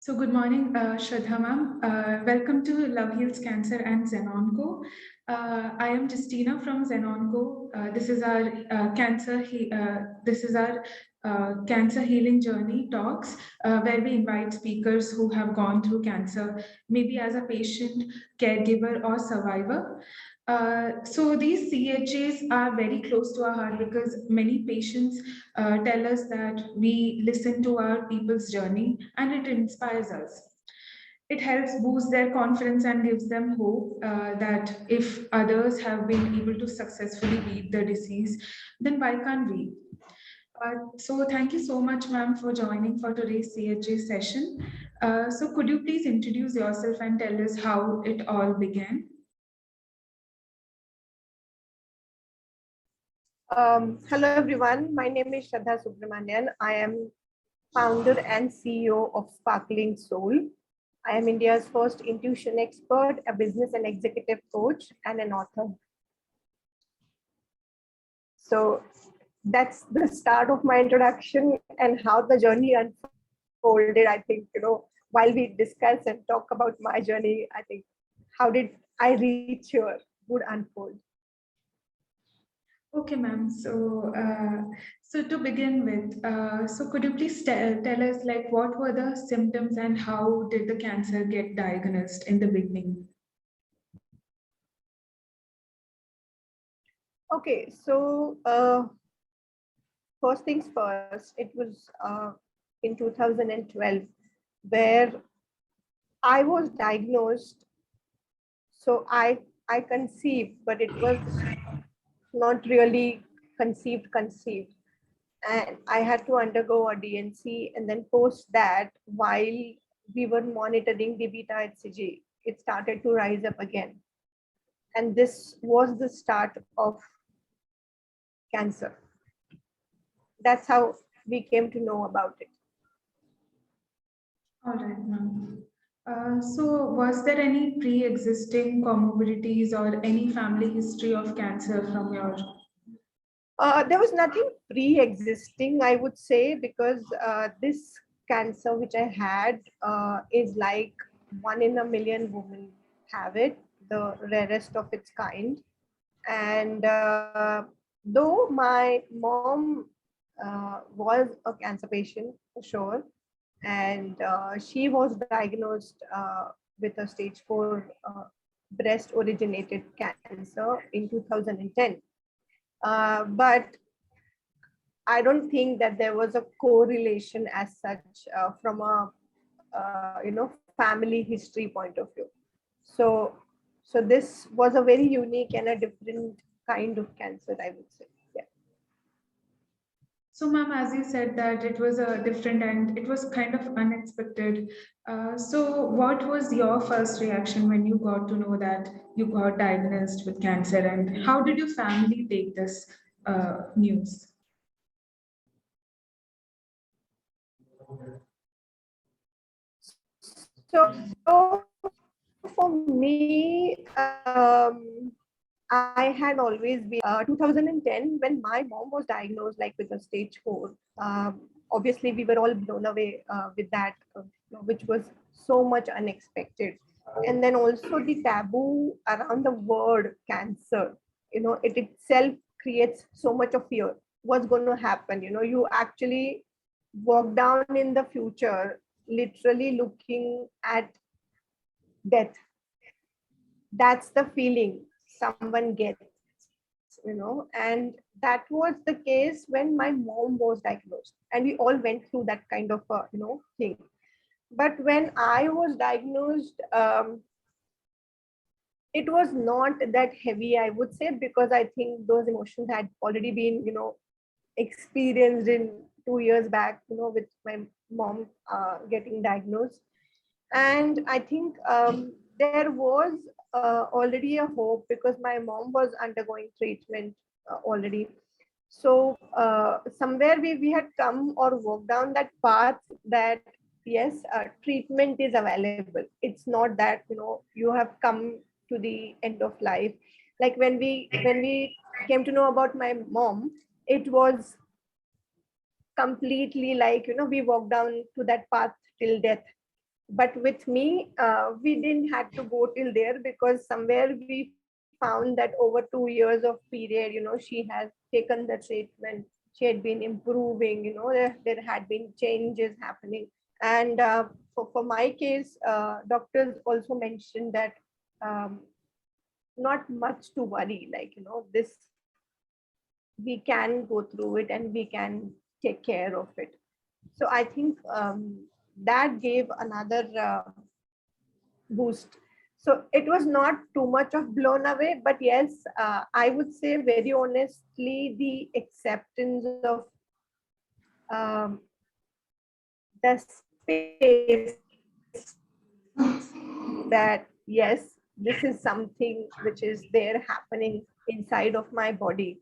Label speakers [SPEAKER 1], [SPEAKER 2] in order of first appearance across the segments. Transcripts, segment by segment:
[SPEAKER 1] So good morning, Shraddha ma'am. Welcome to Love Heals Cancer and ZenOnco. I am Justina from ZenOnco. This is our cancer healing journey talks, where we invite speakers who have gone through cancer, maybe as a patient, caregiver, or survivor. So these CHAs are very close to our heart because many patients tell us that we listen to our people's journey and it inspires us. It helps boost their confidence and gives them hope that if others have been able to successfully beat the disease, then why can't we? So thank you so much, ma'am, for joining for today's CHA session. So could you please introduce yourself and tell us how it all began?
[SPEAKER 2] Hello everyone, my name is Shraddha Subramanian. I am founder and CEO of Sparkling Soul. I am India's first intuition expert, a business and executive coach, and an author. So that's the start of my introduction and how the journey unfolded. I think, while we discuss and talk about my journey, I think, how did I reach here would unfold.
[SPEAKER 1] Okay, ma'am. So to begin with, so could you please tell us like what were the symptoms and how did the cancer get diagnosed in the beginning?
[SPEAKER 2] Okay, so first things first, it was in 2012 where I was diagnosed. So I conceived, but it was not really conceived. And I had to undergo a DNC, and then post that, while we were monitoring the beta HCG, it started to rise up again. And this was the start of cancer. That's how we came to know about it.
[SPEAKER 1] All right, ma'am. So was there any pre-existing comorbidities or any family history of cancer from your?
[SPEAKER 2] There was nothing pre-existing, I would say, because this cancer which I had is like 1 in a million women have it, the rarest of its kind. And though my mom was a cancer patient for sure, and she was diagnosed with a stage 4 breast originated cancer in 2010. But I don't think that there was a correlation as such from a family history point of view. So this was a very unique and a different kind of cancer, I would say. Yeah.
[SPEAKER 1] So, ma'am, as you said that it was a different and it was kind of unexpected. So, what was your first reaction when you got to know that you got diagnosed with cancer, and how did your family take this news?
[SPEAKER 2] So for me, I had always been 2010 when my mom was diagnosed like with a stage 4. Obviously, we were all blown away with that, which was so much unexpected. And then also the taboo around the word cancer, it itself creates so much of fear. What's going to happen? You actually walk down in the future, literally looking at death. That's the feeling someone gets, and that was the case when my mom was diagnosed, and we all went through that kind of thing. But when I was diagnosed, it was not that heavy, I would say, because I think those emotions had already been experienced in 2 years back, with my mom getting diagnosed. And I think there was already a hope because my mom was undergoing treatment already. So somewhere we had come or walked down that path that yes, treatment is available. It's not that you have come to the end of life. Like when we came to know about my mom, it was completely like, we walk down to that path till death. But with me, we didn't have to go till there, because somewhere we found that over 2 years of period, she has taken the treatment. She had been improving, there had been changes happening. And for my case, doctors also mentioned that um, not much to worry, like, this, we can go through it and we can take care of it. So I think that gave another boost. So it was not too much of blown away, but yes, I would say very honestly, the acceptance of um, the space that yes, this is something which is there happening inside of my body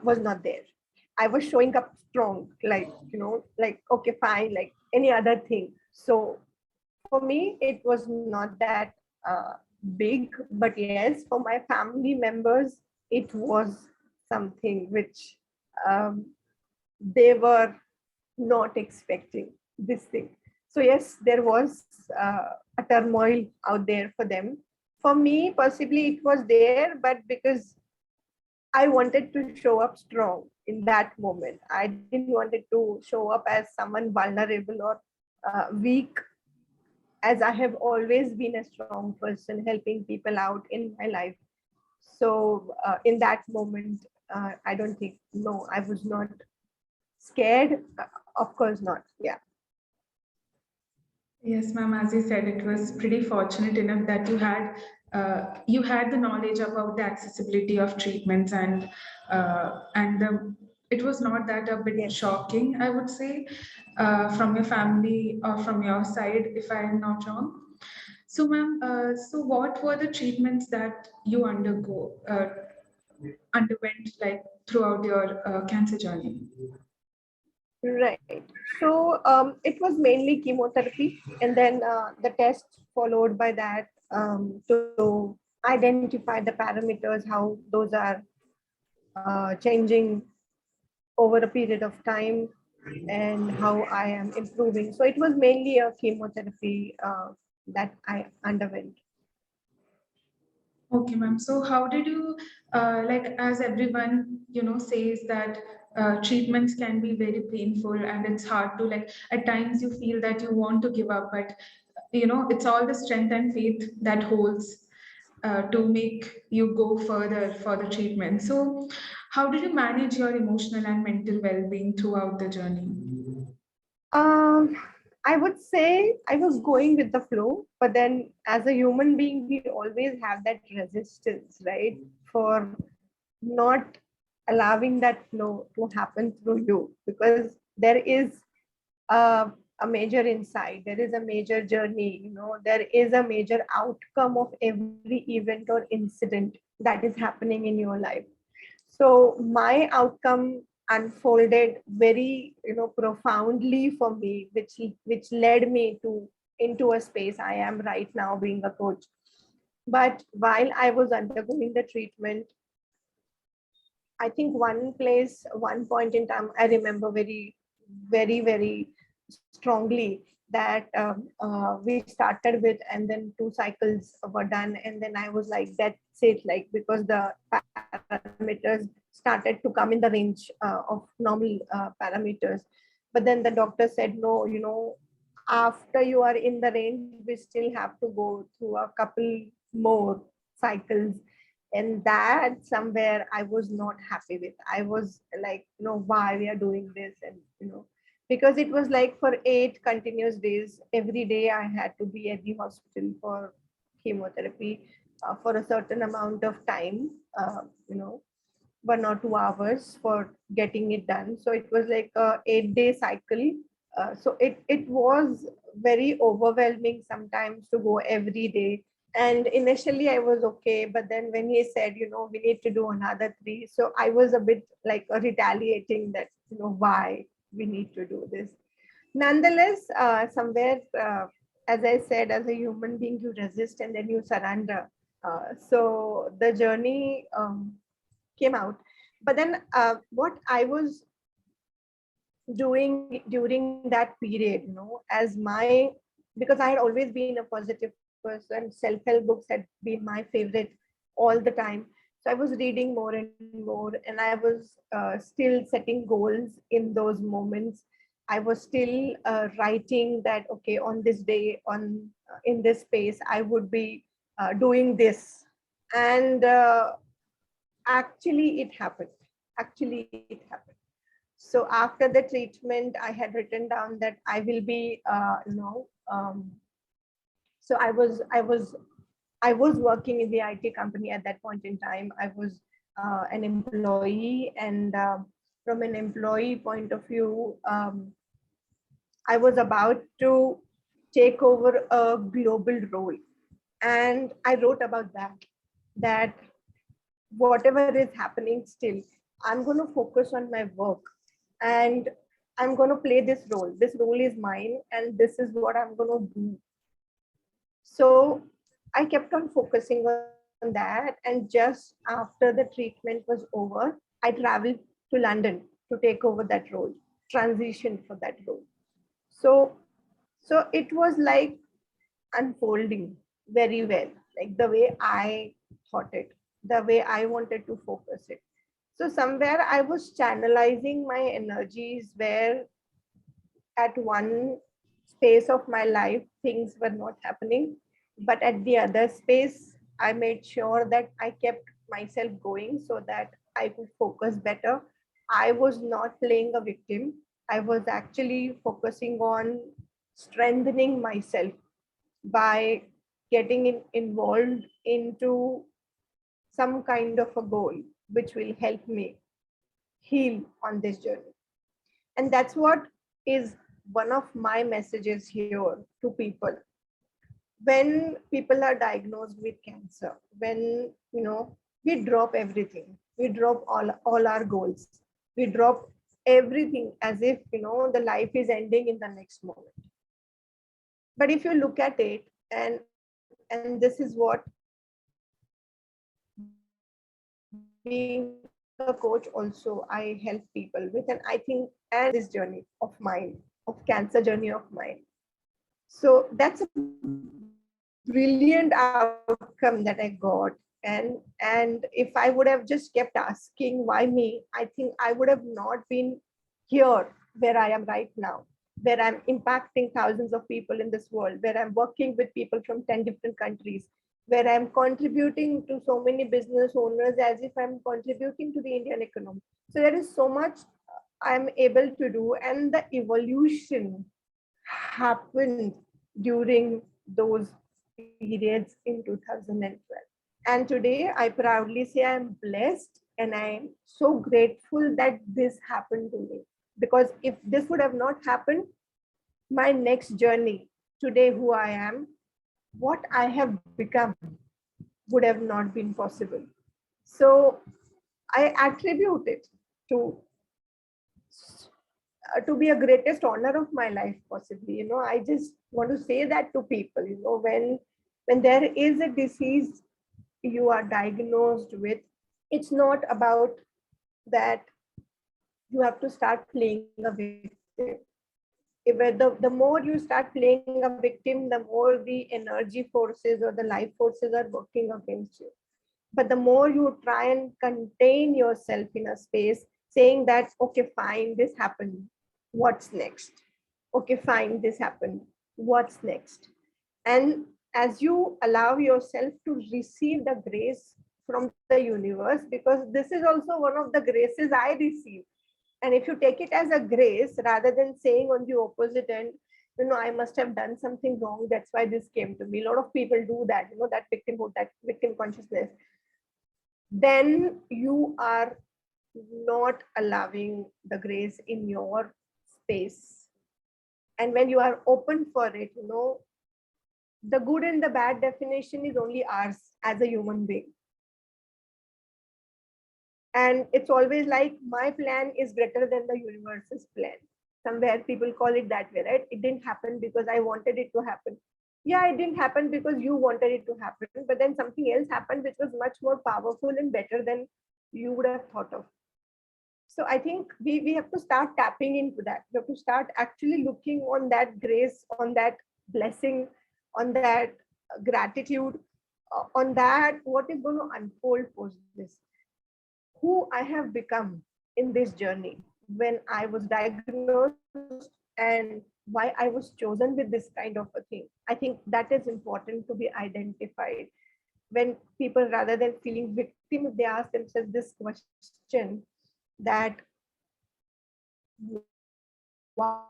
[SPEAKER 2] was not there. I was showing up strong, like, like, okay, fine, like any other thing. So for me, it was not that big, but yes, for my family members, it was something which um, they were not expecting this thing. So yes, there was a turmoil out there for them. For me, possibly it was there, but because I wanted to show up strong in that moment. I didn't want it to show up as someone vulnerable or weak, as I have always been a strong person helping people out in my life. So in that moment, I don't think, no, I was not scared. Of course not. Yeah.
[SPEAKER 1] Yes, ma'am. As you said, it was pretty fortunate enough that you had the knowledge about the accessibility of treatments, and it was not that a bit
[SPEAKER 2] Yes.
[SPEAKER 1] shocking, I would say, from your family or from your side, if I am not wrong. So, ma'am, so what were the treatments that you underwent like throughout your cancer journey?
[SPEAKER 2] Right. So it was mainly chemotherapy, and then the test followed by that to identify the parameters, how those are changing over a period of time, and how I am improving. So it was mainly a chemotherapy that I underwent.
[SPEAKER 1] Okay, ma'am. So how did you, like, as everyone, says that treatments can be very painful and it's hard to, like, at times you feel that you want to give up, but, it's all the strength and faith that holds to make you go further for the treatment. So how did you manage your emotional and mental well-being throughout the journey?
[SPEAKER 2] Um, I would say I was going with the flow, but then as a human being, we always have that resistance, right? For not allowing that flow to happen through you, because there is a major insight, there is a major journey, there is a major outcome of every event or incident that is happening in your life. So my outcome unfolded very, profoundly for me, which led me to into a space I am right now, being a coach. But while I was undergoing the treatment, I think one point in time, I remember very, very, very strongly that we started with, and then 2 cycles were done, and then I was like, that's it, like, because the parameters started to come in the range of normal parameters. But then the doctor said, no, after you are in the range, we still have to go through a couple more cycles. And that somewhere I was not happy with. I was like, why we are doing this? And because it was like for 8 continuous days, every day I had to be at the hospital for chemotherapy for a certain amount of time, 1 or 2 hours for getting it done. So it was like a 8 day cycle. So it was very overwhelming sometimes to go every day. And initially I was okay, but then when he said, we need to do another 3, so I was a bit like retaliating that, why we need to do this. Nonetheless, somewhere, as I said, as a human being, you resist and then you surrender. So the journey came out. But then what I was doing during that period, as my, because I had always been a positive person, self-help books had been my favorite all the time. So I was reading more and more, and I was still setting goals in those moments. I was still writing that, okay, on this day, on in this space, I would be doing this. And actually, it happened. Actually, it happened. So after the treatment, I had written down that I will be, so I was working in the IT company at that point in time. I was an employee, and from an employee point of view, I was about to take over a global role, and I wrote about that whatever is happening still, I'm going to focus on my work, and I'm going to play this role. This role is mine, and this is what I'm going to do. So I kept on focusing on that. And just after the treatment was over, I traveled to London to take over that role, transition for that role. So, so it was like unfolding very well, like the way I thought it, the way I wanted to focus it. So somewhere I was channelizing my energies where at one space of my life things were not happening, but at the other space I made sure that I kept myself going so that I could focus better. I was not playing a victim. I was actually focusing on strengthening myself by getting involved into some kind of a goal which will help me heal on this journey. And that's what is one of my messages here to people. When people are diagnosed with cancer, when we drop everything, we drop all our goals, we drop everything as if the life is ending in the next moment. But if you look at it, and this is what being a coach also I help people with, and I think, and this journey of mine, of cancer journey of mine. So that's a brilliant outcome that I got. And if I would have just kept asking why me, I think I would have not been here where I am right now, where I'm impacting thousands of people in this world, where I'm working with people from 10 different countries, where I'm contributing to so many business owners as if I'm contributing to the Indian economy. So there is so much I'm able to do, and the evolution happened during those periods in 2012. And today I proudly say I'm blessed, and I'm so grateful that this happened to me. Because if this would have not happened, my next journey today, who I am, what I have become, would have not been possible. So I attribute it to to be a greatest honor of my life, possibly. I just want to say that to people. When there is a disease you are diagnosed with, it's not about that you have to start playing a victim. If the more you start playing a victim, the more the energy forces or the life forces are working against you. But the more you try and contain yourself in a space, saying that, okay, fine, this happened, what's next? Okay, fine, this happened, what's next? And as you allow yourself to receive the grace from the universe, because this is also one of the graces I receive, and if you take it as a grace rather than saying on the opposite end, I must have done something wrong, that's why this came to me. A lot of people do that, that victimhood, that victim consciousness. Then you are not allowing the grace in your space. And when you are open for it, the good and the bad definition is only ours as a human being. And it's always like my plan is greater than the universe's plan. Somewhere people call it that way, right? It didn't happen because I wanted it to happen. Yeah, it didn't happen because you wanted it to happen, but then something else happened which was much more powerful and better than you would have thought of. So I think we have to start tapping into that. We have to start actually looking on that grace, on that blessing, on that gratitude, on that what is going to unfold post this. Who I have become in this journey, when I was diagnosed, and why I was chosen with this kind of a thing. I think that is important to be identified. When people, rather than feeling victim, if they ask themselves this question, that why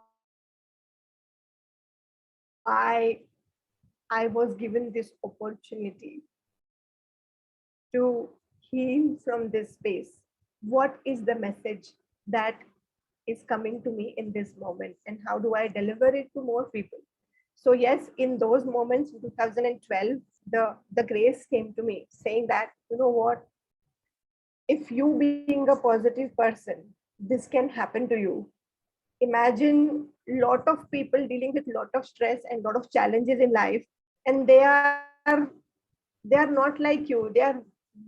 [SPEAKER 2] I was given this opportunity to heal from this space. What is the message that is coming to me in this moment, and how do I deliver it to more people? So yes, in those moments in 2012, the grace came to me saying that, you know what, if you being a positive person, this can happen to you. Imagine lot of people dealing with lot of stress and lot of challenges in life, and they are not like you. They are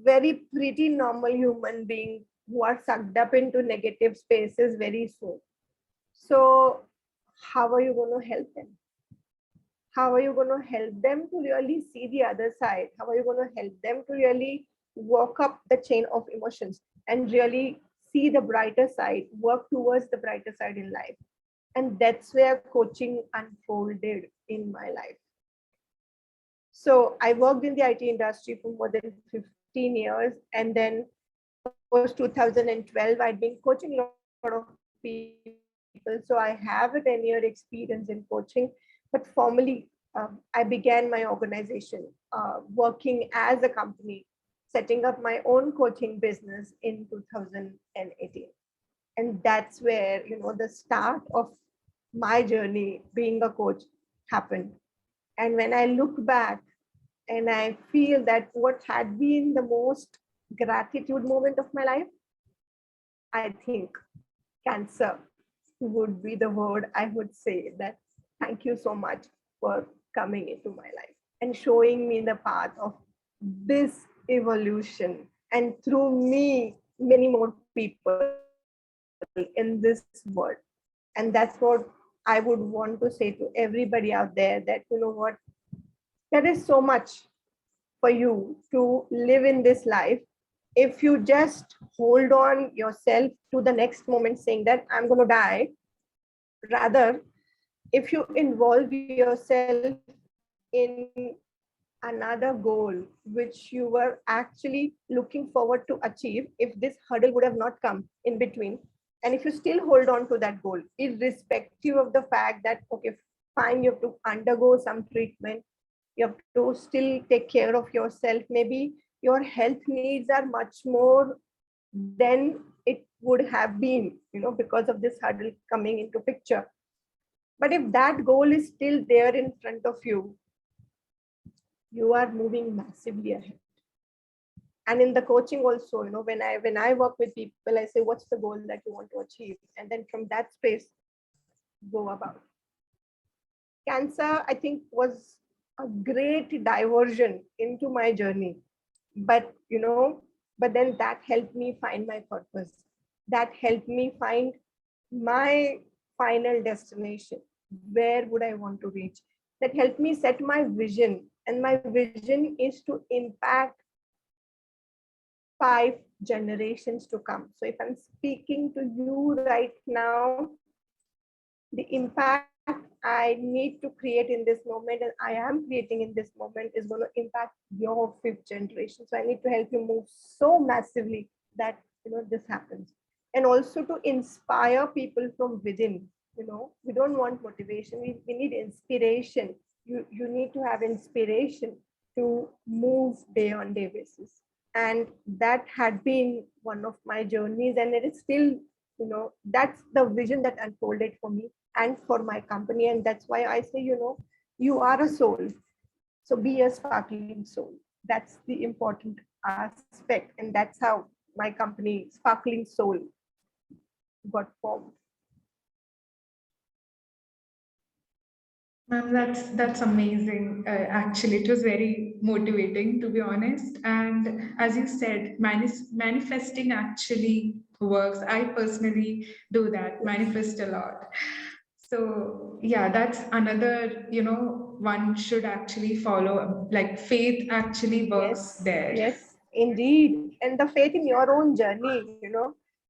[SPEAKER 2] very pretty normal human beings who are sucked up into negative spaces very soon. So how are you going to help them? How are you going to help them to really see the other side? How are you going to help them to really walk up the chain of emotions and really see the brighter side, work towards the brighter side in life? And that's where coaching unfolded in my life. So I worked in the IT industry for more than 15 years. And then post 2012, I'd been coaching a lot of people. So I have a 10-year experience in coaching. But formally, I began my organization, working as a company, setting up my own coaching business in 2018. And that's where, the start of my journey being a coach happened. And when I look back and I feel that what had been the most gratitude moment of my life, I think cancer would be the word I would say. That thank you so much for coming into my life and showing me the path of this evolution. And through me, many more people in this world. And that's what I would want to say to everybody out there, that, what, there is so much for you to live in this life. If you just hold on yourself to the next moment saying that I'm going to die, rather, if you involve yourself in another goal which you were actually looking forward to achieve, if this hurdle would have not come in between, and if you still hold on to that goal, irrespective of the fact that, okay, fine, you have to undergo some treatment, you have to still take care of yourself, maybe your health needs are much more than it would have been, because of this hurdle coming into picture. But if that goal is still there in front of you, you are moving massively ahead. And in the coaching also, when I work with people, I say, what's the goal that you want to achieve? And then from that space, go about. Cancer, I think, was a great diversion into my journey. But, but then that helped me find my purpose. That helped me find my final destination. Where would I want to reach? That helped me set my vision. And my vision is to impact 5 generations to come. So if I'm speaking to you right now, the impact I need to create in this moment, and I am creating in this moment, is going to impact your 5th generation. So I need to help you move so massively that this happens. And also to inspire people from within. We don't want motivation, we need inspiration. You need to have inspiration to move day on day basis. And that had been one of my journeys, and it is still, that's the vision that unfolded for me and for my company. And that's why I say, you are a soul, so be a sparkling soul. That's the important aspect, and that's how my company, Sparkling Soul, got formed.
[SPEAKER 1] Ma'am, that's amazing. Actually, it was very motivating, to be honest. And as you said, manifesting actually works. I personally do that, manifest a lot. So yeah, that's another, one should actually follow. Like faith actually works
[SPEAKER 2] Yes,
[SPEAKER 1] there.
[SPEAKER 2] yes, indeed. And the faith in your own journey,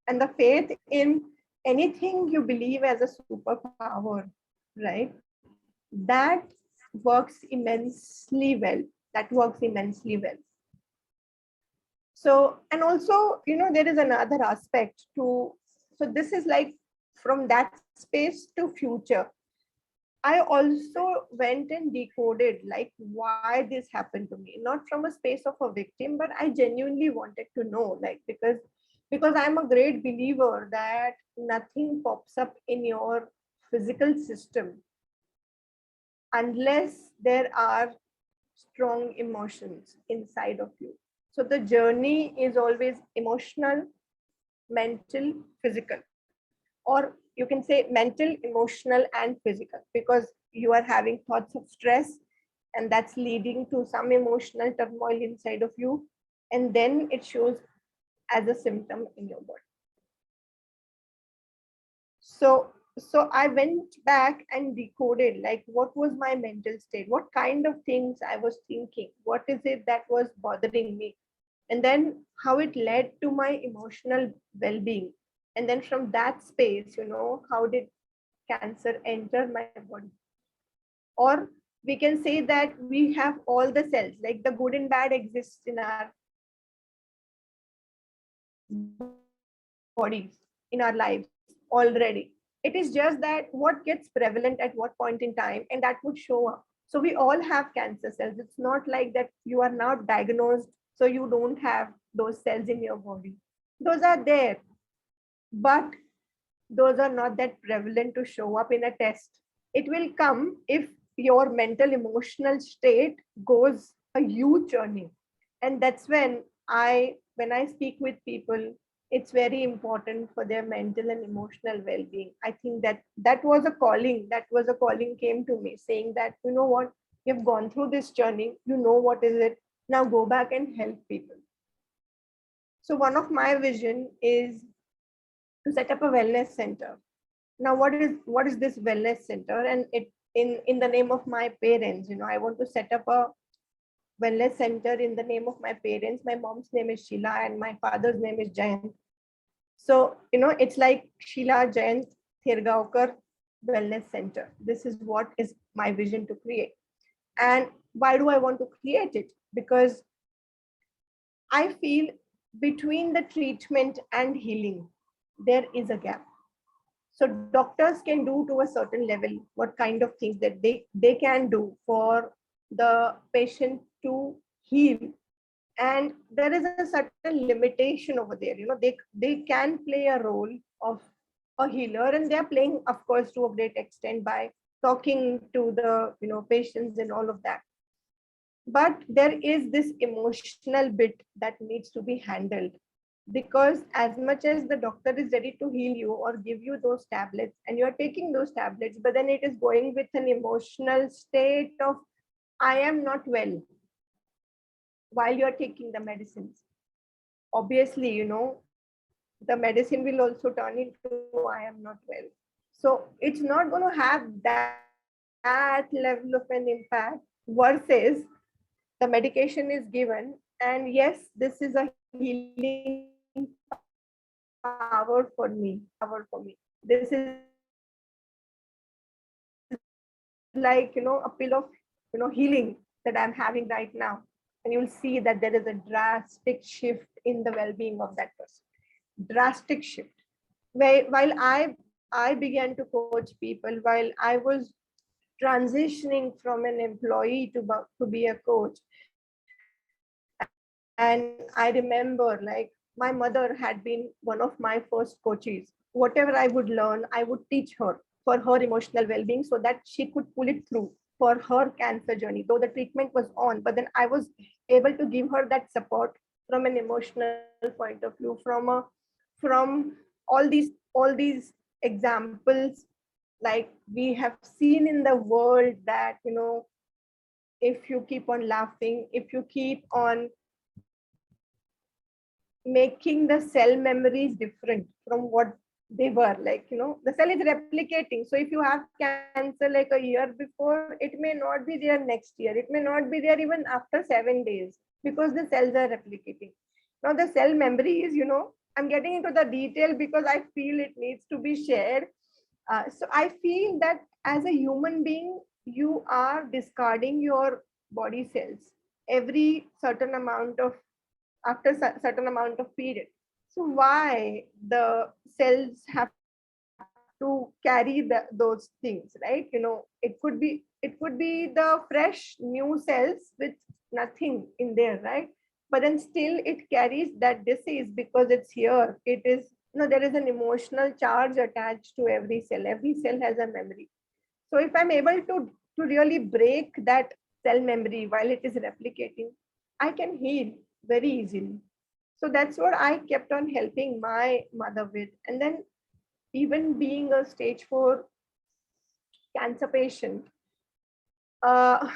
[SPEAKER 2] and the faith in anything you believe as a superpower, right? That works immensely well. That works immensely well. So, and also, there is another aspect to, so this is like from that space to future. I also went and decoded like why this happened to me, not from a space of a victim, but I genuinely wanted to know, like, because I'm a great believer that nothing pops up in your physical system unless there are strong emotions inside of you. So the journey is always emotional, mental, physical, or you can say mental, emotional, and physical, because you are having thoughts of stress, and that's leading to some emotional turmoil inside of you, and then it shows as a symptom in your body. So I went back and decoded like what was my mental state, what kind of things I was thinking, what is it that was bothering me, and then how it led to my emotional well-being. And then from that space, how did cancer enter my body? Or we can say that we have all the cells, like the good and bad exists in our bodies, in our lives already. It is just that what gets prevalent at what point in time, and that would show up. So we all have cancer cells. It's not like that you are now diagnosed, so you don't have those cells in your body. Those are there, but those are not that prevalent to show up in a test. It will come if your mental emotional state goes a huge journey. And that's when I speak with people, it's very important for their mental and emotional well-being. I think that was a calling. That was a calling came to me saying that, you know what, you've gone through this journey, you know what is it, now go back and help people. So one of my vision is to set up a wellness center. Now what is this wellness center? And it in the name of my parents, I want to set up a wellness center in the name of my parents. My mom's name is Sheila and my father's name is Jayant. So it's like Sheila Jayant Thirgaonkar Wellness Center. This is what is my vision to create. And why do I want to create it? Because I feel between the treatment and healing there is a gap. So doctors can do to a certain level what kind of things that they can do for the patient to heal, and there is a certain limitation over there. They can play a role of a healer, and they are playing, of course, to a great extent by talking to the patients and all of that. But there is this emotional bit that needs to be handled, because as much as the doctor is ready to heal you or give you those tablets and you're taking those tablets, but then it is going with an emotional state of I am not well while you're taking the medicines. Obviously, the medicine will also turn into I am not well. So it's not going to have that level of an impact versus the medication is given. And yes, this is a healing power for me. This is like a pill of healing that I'm having right now. And you'll see that there is a drastic shift in the well-being of that person. Drastic shift in the well-being of that person. Drastic shift. While I began to coach people, while I was transitioning from an employee to be a coach, and I remember like my mother had been one of my first coaches. Whatever I would learn, I would teach her for her emotional well-being so that she could pull it through for her cancer journey. Though the treatment was on, but then I was able to give her that support from an emotional point of view, from all these examples, like we have seen in the world that if you keep on laughing, if you keep on making the cell memories different from what they were. Like, the cell is replicating. So if you have cancer like a year before, it may not be there next year. It may not be there even after 7 days, because the cells are replicating. Now the cell memory is, I'm getting into the detail because I feel it needs to be shared. So I feel that as a human being, you are discarding your body cells every certain amount of, after certain amount of period. So why the cells have to carry those things, right? It could be the fresh new cells with nothing in there, right? But then still it carries that disease because it's here. It is, there is an emotional charge attached to every cell. Every cell has a memory. So if I'm able to really break that cell memory while it is replicating, I can heal very easily. So that's what I kept on helping my mother with. And then, even being a stage 4 cancer patient, uh,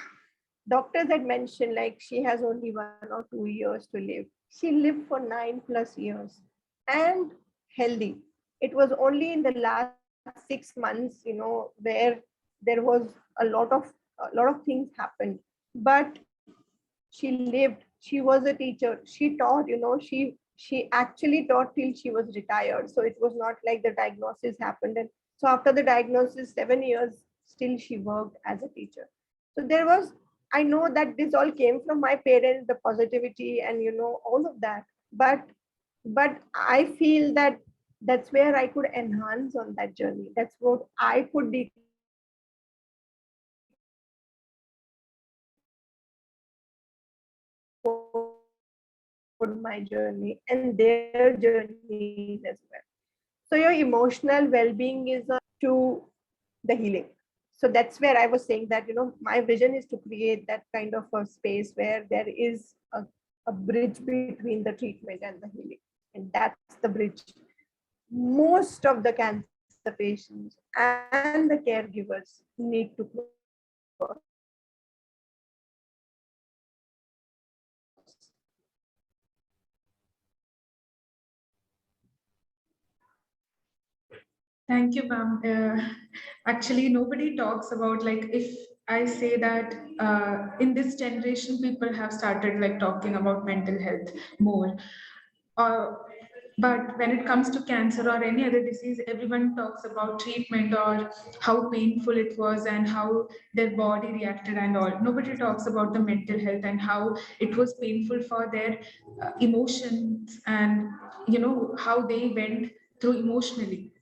[SPEAKER 2] doctors had mentioned like she has only 1 or 2 years to live. She lived for 9+ years and healthy. It was only in the last 6 months, where there was a lot of things happened. But she lived. She was a teacher. She taught. She actually taught till she was retired. So it was not like the diagnosis happened, and so after the diagnosis, 7 years, still she worked as a teacher. So there was, I know that this all came from my parents, the positivity and all of that. But I feel that that's where I could enhance on that journey. That's what I could decode my journey, and their journey as well. So your emotional well-being is a to the healing. So that's where I was saying that, my vision is to create that kind of a space where there is a bridge between the treatment and the healing. And that's the bridge most of the cancer patients and the caregivers need to cross.
[SPEAKER 1] Thank you, ma'am. Actually, nobody talks about, like, if I say that in this generation, people have started like talking about mental health more. Uh, but when it comes to cancer or any other disease, everyone talks about treatment or how painful it was and how their body reacted and all. Nobody talks about the mental health and how it was painful for their emotions, and how they went through emotionally.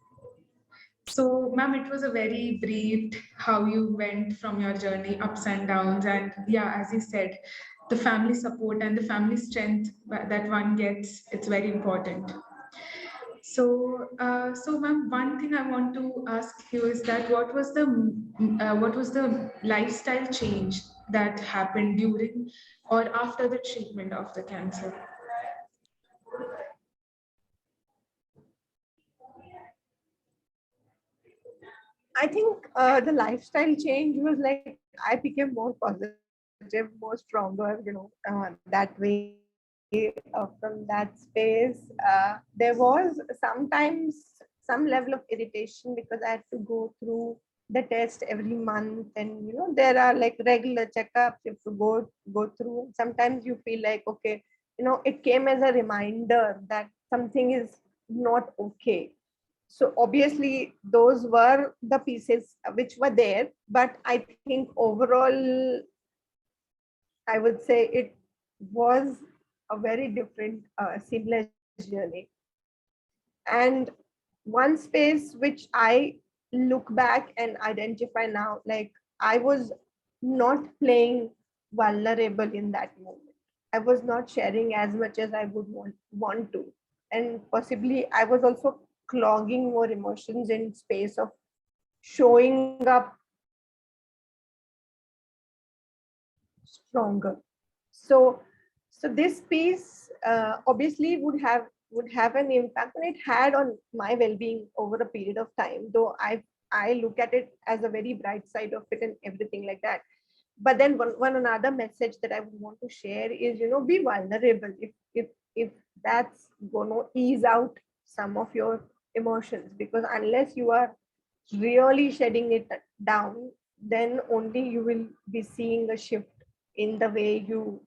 [SPEAKER 1] So, ma'am, it was a very brief how you went from your journey, ups and downs. And yeah, as you said, the family support and the family strength that one gets, it's very important. So, ma'am, one thing I want to ask you is that what was the lifestyle change that happened during or after the treatment of the cancer?
[SPEAKER 2] I think the lifestyle change was like I became more positive, more stronger, that way. From that space, there was sometimes some level of irritation because I had to go through the test every month, and there are like regular checkups you have to go through. Sometimes you feel like, okay, it came as a reminder that something is not okay. So obviously those were the pieces which were there, but I think overall I would say it was a very different seamless journey. And one space which I look back and identify now, like I was not playing vulnerable in that moment. I was not sharing as much as I would want to. And possibly I was also clogging more emotions in space of showing up stronger. So this piece obviously would have an impact, and it had on my well-being over a period of time, though I look at it as a very bright side of it and everything like that. But then one another message that I would want to share is, be vulnerable. If that's going to ease out some of your emotions, because unless you are really shedding it down, then only you will be seeing a shift in the way you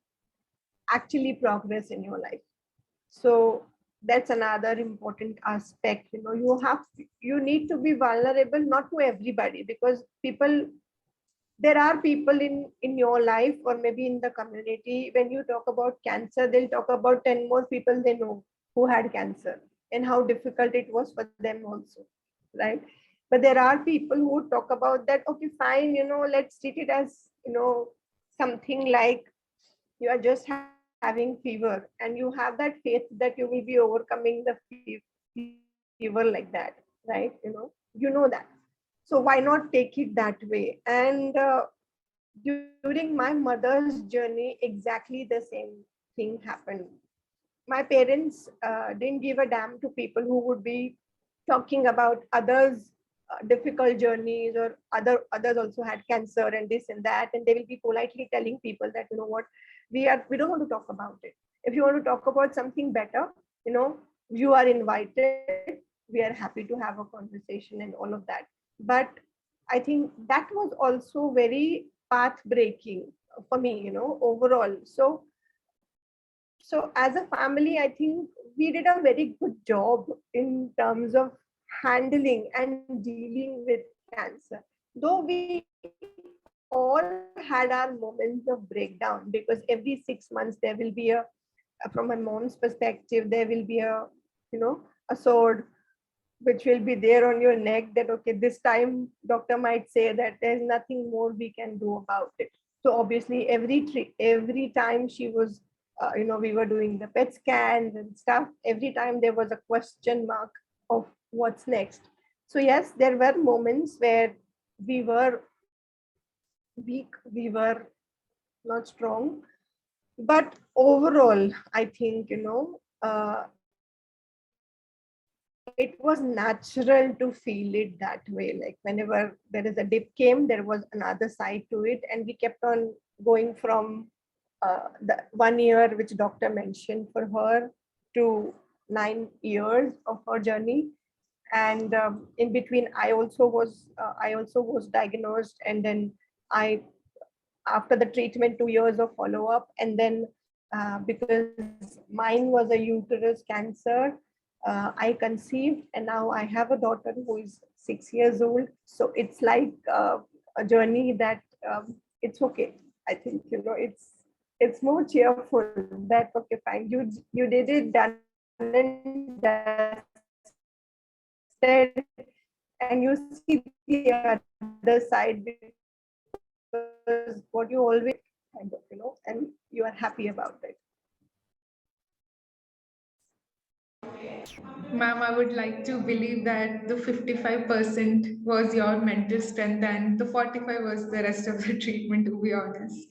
[SPEAKER 2] actually progress in your life. So that's another important aspect. You need to be vulnerable, not to everybody, because there are people in your life or maybe in the community, when you talk about cancer, they'll talk about 10 more people they know who had cancer and how difficult it was for them also, right? But there are people who talk about that, okay, fine, let's treat it as, something like you are just having fever, and you have that faith that you will be overcoming the fever like that, right? You know that. So why not take it that way? And during my mother's journey, exactly the same thing happened. My parents didn't give a damn to people who would be talking about others difficult journeys, or others also had cancer and this and that, and they will be politely telling people that, what, we don't want to talk about it. If you want to talk about something better, you are invited, we are happy to have a conversation and all of that. But I think that was also very path breaking for me, overall. So as a family, I think we did a very good job in terms of handling and dealing with cancer. Though we all had our moments of breakdown, because every 6 months there will be from my mom's perspective, there will be a sword which will be there on your neck, that okay, this time doctor might say that there's nothing more we can do about it. So obviously every time she was we were doing the PET scans and stuff, every time there was a question mark of what's next. So yes, there were moments where we were weak, we were not strong, but overall I think, it was natural to feel it that way. Like whenever there is a dip came, there was another side to it, and we kept on going from the 1 year which doctor mentioned for her to 9 years of her journey. And in between, I also was diagnosed, and then I after the treatment, 2 years of follow-up, and then because mine was a uterus cancer, I conceived, and now I have a daughter who is 6 years old. So it's like a journey that it's okay. I think, it's more cheerful that okay, fine, you did it, done and dusted, and you see the other side, because what you always kind of, and you are happy about it.
[SPEAKER 1] Ma'am, I would like to believe that the 55% was your mental strength and the 45 was the rest of the treatment, to be honest.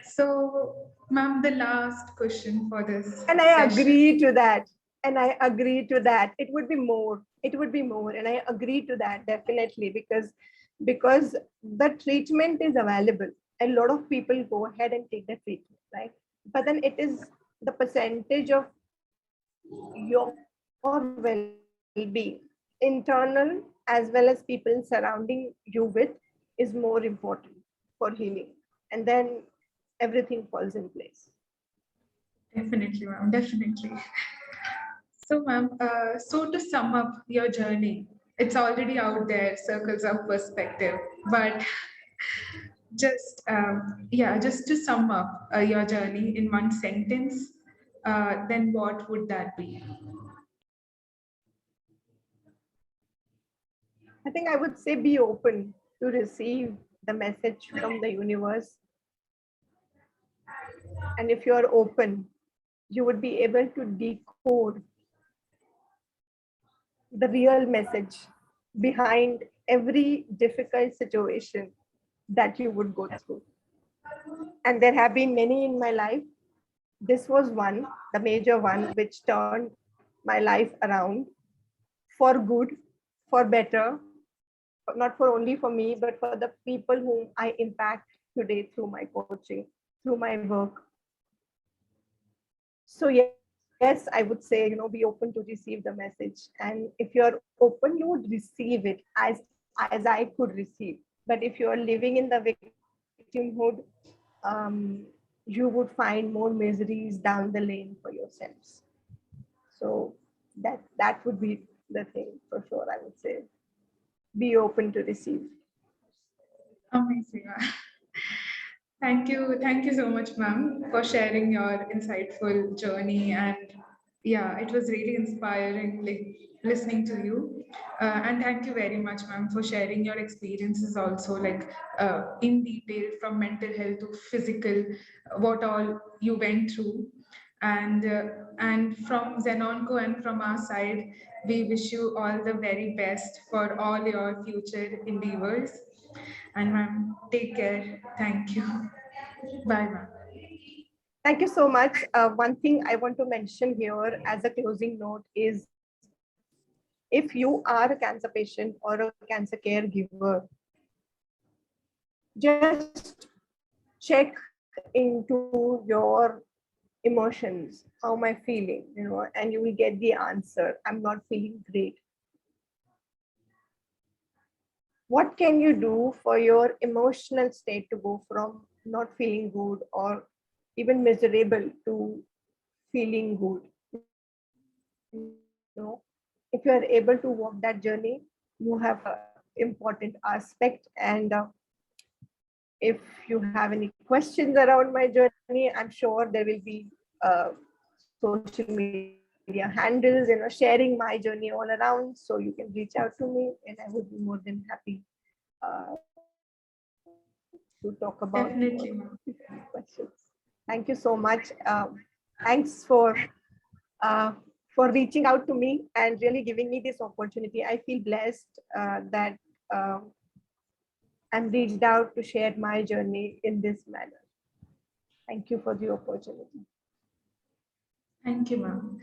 [SPEAKER 1] So, ma'am, the last question for this
[SPEAKER 2] And I
[SPEAKER 1] session.
[SPEAKER 2] agree to that. And I agree to that. It would be more. It would be more. And I agree to that definitely, because the treatment is available. A lot of people go ahead and take the treatment, right? But then it is the percentage of your well-being, internal as well as people surrounding you with, is more important for healing. And then everything falls in place.
[SPEAKER 1] Definitely, ma'am, definitely. So, ma'am, so to sum up your journey, it's already out there, circles of perspective, but just to sum up your journey in one sentence, then what would that be?
[SPEAKER 2] I think I would say be open to receive the message from the universe. And if you are open, you would be able to decode the real message behind every difficult situation that you would go through. And there have been many in my life. This was one, the major one, which turned my life around for good, for better, not for only for me, but for the people whom I impact today through my coaching, through my work. So yes, I would say, be open to receive the message. And if you're open, you would receive it as I could receive. But if you're living in the victimhood, you would find more miseries down the lane for yourselves. So that would be the thing for sure, I would say. Be open to receive.
[SPEAKER 1] Amazing. Thank you so much, ma'am, for sharing your insightful journey. And yeah, it was really inspiring, like listening to you. And thank you very much, ma'am, for sharing your experiences also, like in detail from mental health to physical, what all you went through. And from ZenOnco and from our side, we wish you all the very best for all your future endeavors. And ma'am, take care. Thank you. Bye, ma'am.
[SPEAKER 2] Thank you so much. One thing I want to mention here as a closing note is, if you are a cancer patient or a cancer caregiver, just check into your emotions. How am I feeling? And you will get the answer. I'm not feeling great. What can you do for your emotional state to go from not feeling good or even miserable to feeling good? If you are able to walk that journey, you have an important aspect. And if you have any questions around my journey, I'm sure there will be social media handles, sharing my journey all around. So you can reach out to me and I would be more than happy uh, to talk about your questions.
[SPEAKER 1] Definitely, ma'am.
[SPEAKER 2] Thank you so much. Thanks uh, for reaching out to me and really giving me this opportunity. I feel blessed that uh, I'm reached out to share my journey in this manner. Thank you for the opportunity.
[SPEAKER 1] Thank you, ma'am.